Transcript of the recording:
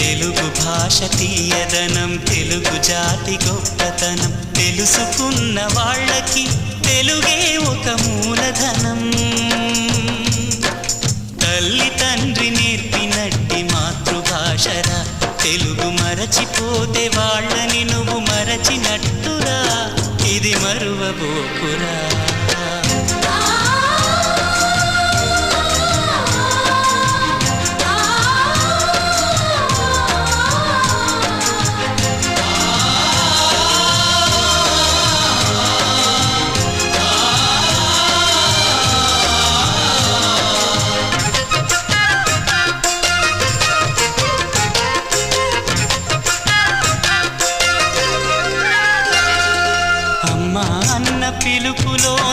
తెలుగు భాష తీయదనం తెలుగు జాతి గొప్పతనం తెలుసుకున్న వాళ్ళకి తెలుగే ఒక మూలధనం తల్లి తండ్రి నేర్పినట్టి మాతృభాషరా తెలుగు మరచిపోతే వాళ్ళని నువ్వు మరచినట్టురా ఇది మరువబోకురా పిలుపులోన